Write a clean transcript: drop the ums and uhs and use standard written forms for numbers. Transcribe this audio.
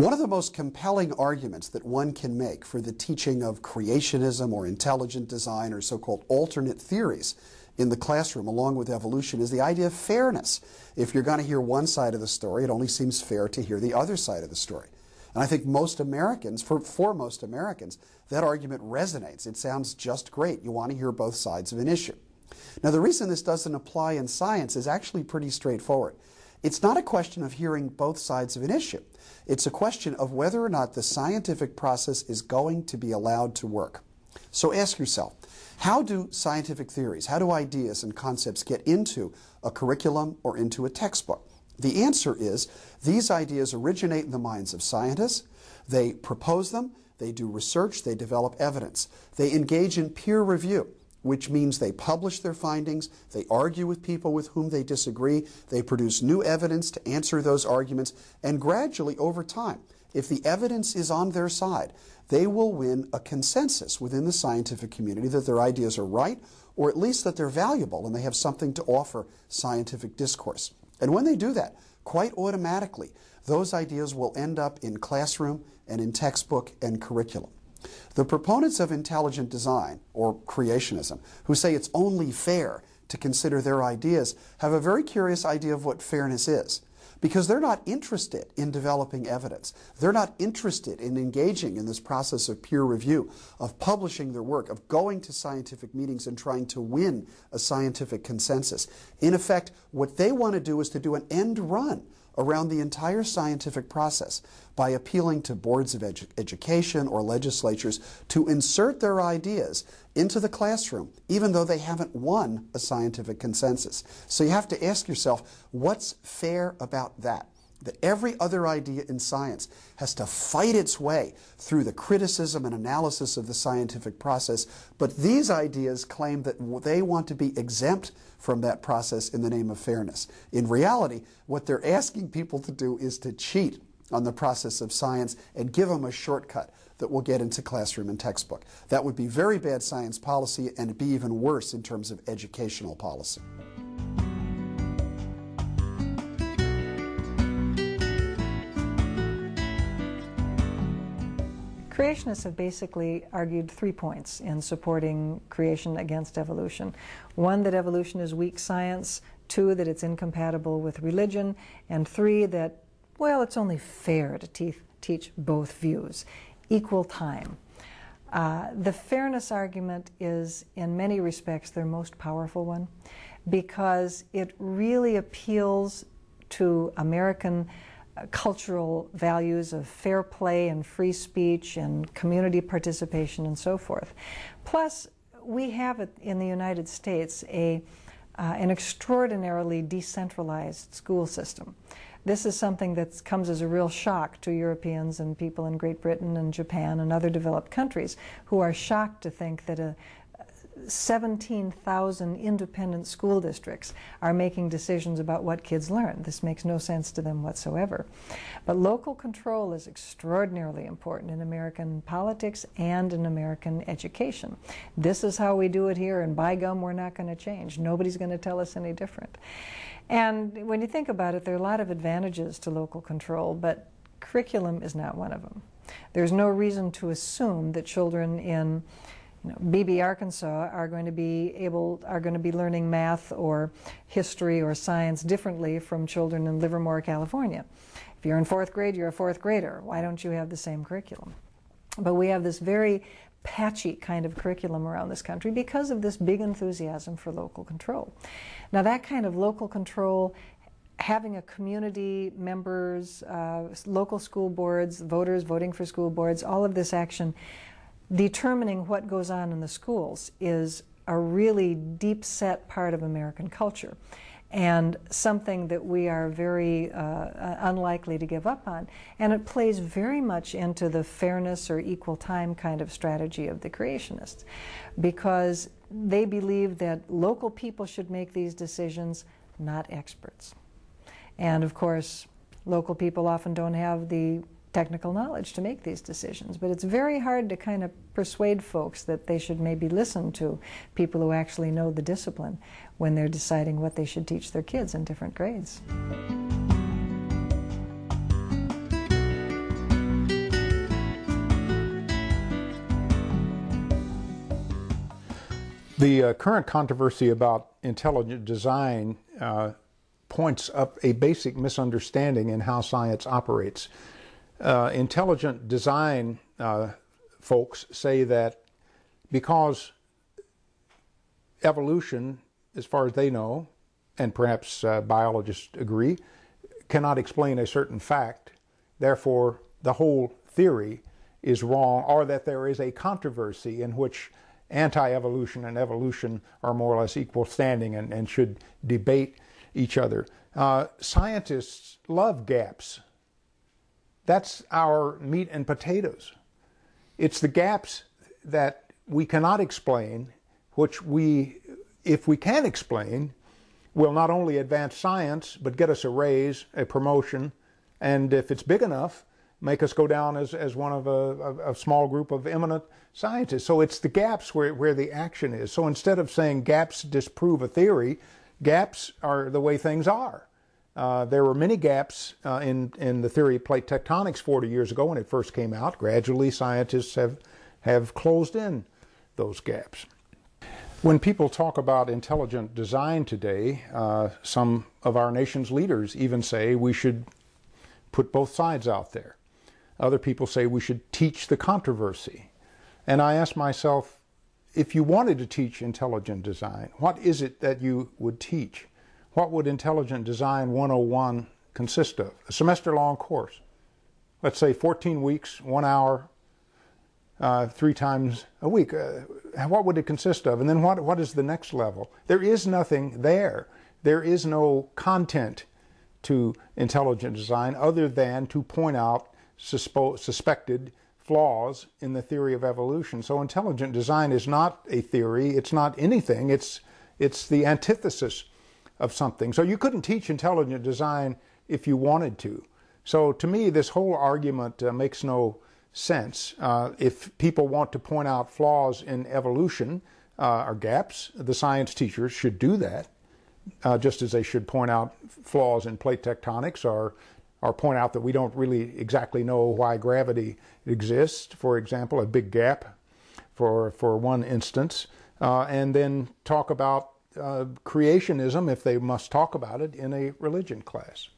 One of the most compelling arguments that one can make for the teaching of creationism or intelligent design or so-called alternate theories in the classroom along with evolution is the idea of fairness. If you're going to hear one side of the story, it only seems fair to hear the other side of the story. And I think most Americans, for most Americans, that argument resonates. It sounds just great. You want to hear both sides of an issue. Now, the reason this doesn't apply in science is actually pretty straightforward. It's not a question of hearing both sides of an issue. It's a question of whether or not the scientific process is going to be allowed to work. So ask yourself, how do scientific theories, how do ideas and concepts get into a curriculum or into a textbook? The answer is these ideas originate in the minds of scientists. They propose them, they do research, they develop evidence. They engage in peer review, which means they publish their findings, they argue with people with whom they disagree, they produce new evidence to answer those arguments, and gradually over time, if the evidence is on their side, they will win a consensus within the scientific community that their ideas are right, or at least that they're valuable and they have something to offer scientific discourse. And when they do that, quite automatically, those ideas will end up in classroom and in textbook and curriculum. The proponents of intelligent design, or creationism, who say it's only fair to consider their ideas, have a very curious idea of what fairness is. Because they're not interested in developing evidence. They're not interested in engaging in this process of peer review, of publishing their work, of going to scientific meetings and trying to win a scientific consensus. In effect, what they want to do is to do an end run around the entire scientific process by appealing to boards of education or legislatures to insert their ideas into the classroom, even though they haven't won a scientific consensus. So you have to ask yourself, what's fair about that? That every other idea in science has to fight its way through the criticism and analysis of the scientific process, but these ideas claim that they want to be exempt from that process in the name of fairness. In reality, what they're asking people to do is to cheat on the process of science and give them a shortcut that will get into classroom and textbook. That would be very bad science policy, and it'd be even worse in terms of educational policy. Creationists have basically argued 3 points in supporting creation against evolution. 1, that evolution is weak science. 2, that it's incompatible with religion. And 3, that, well, it's only fair to teach both views. Equal time. The fairness argument is, in many respects, their most powerful one, because it really appeals to American cultural values of fair play and free speech and community participation and so forth. Plus, we have in the United States an extraordinarily decentralized school system. This is something that comes as a real shock to Europeans and people in Great Britain and Japan and other developed countries who are shocked to think that 17,000 independent school districts are making decisions about what kids learn. This makes no sense to them whatsoever. But local control is extraordinarily important in American politics and in American education. This is how we do it here, and by gum, we're not going to change. Nobody's going to tell us any different. And when you think about it, there are a lot of advantages to local control, but curriculum is not one of them. There's no reason to assume that children in BB, Arkansas are going to be learning math or history or science differently from children in Livermore, California. If you're in 4th grade, you're a 4th grader. Why don't you have the same curriculum? But we have this very patchy kind of curriculum around this country because of this big enthusiasm for local control. Now, that kind of local control, having a community, members, local school boards, voters voting for school boards, all of this action determining what goes on in the schools is a really deep-set part of American culture and something that we are very unlikely to give up on. And it plays very much into the fairness or equal time kind of strategy of the creationists, because they believe that local people should make these decisions, not experts. And of course, local people often don't have the technical knowledge to make these decisions, but it's very hard to kind of persuade folks that they should maybe listen to people who actually know the discipline when they're deciding what they should teach their kids in different grades. The current controversy about intelligent design points up a basic misunderstanding in how science operates. Intelligent design folks say that because evolution, as far as they know, and perhaps biologists agree, cannot explain a certain fact, therefore the whole theory is wrong, or that there is a controversy in which anti-evolution and evolution are more or less equal standing and should debate each other. Scientists love gaps. That's our meat and potatoes. It's the gaps that we cannot explain, which we, if we can explain, will not only advance science, but get us a raise, a promotion, and if it's big enough, make us go down as one of a small group of eminent scientists. So it's the gaps where the action is. So instead of saying gaps disprove a theory, gaps are the way things are. There were many gaps in the theory of plate tectonics 40 years ago when it first came out. Gradually, scientists have closed in those gaps. When people talk about intelligent design today, some of our nation's leaders even say we should put both sides out there. Other people say we should teach the controversy. And I ask myself, if you wanted to teach intelligent design, what is it that you would teach? What would Intelligent Design 101 consist of? A semester-long course. Let's say 14 weeks, 1 hour, 3 times a week. What would it consist of? And then what is the next level? There is nothing there. There is no content to intelligent design other than to point out suspected flaws in the theory of evolution. So intelligent design is not a theory. It's not anything. It's the antithesis of something. So you couldn't teach intelligent design if you wanted to. So to me, this whole argument makes no sense. If people want to point out flaws in evolution or gaps, the science teachers should do that, just as they should point out flaws in plate tectonics or point out that we don't really exactly know why gravity exists, for example, a big gap for one instance, and then talk about creationism, if they must talk about it, in a religion class.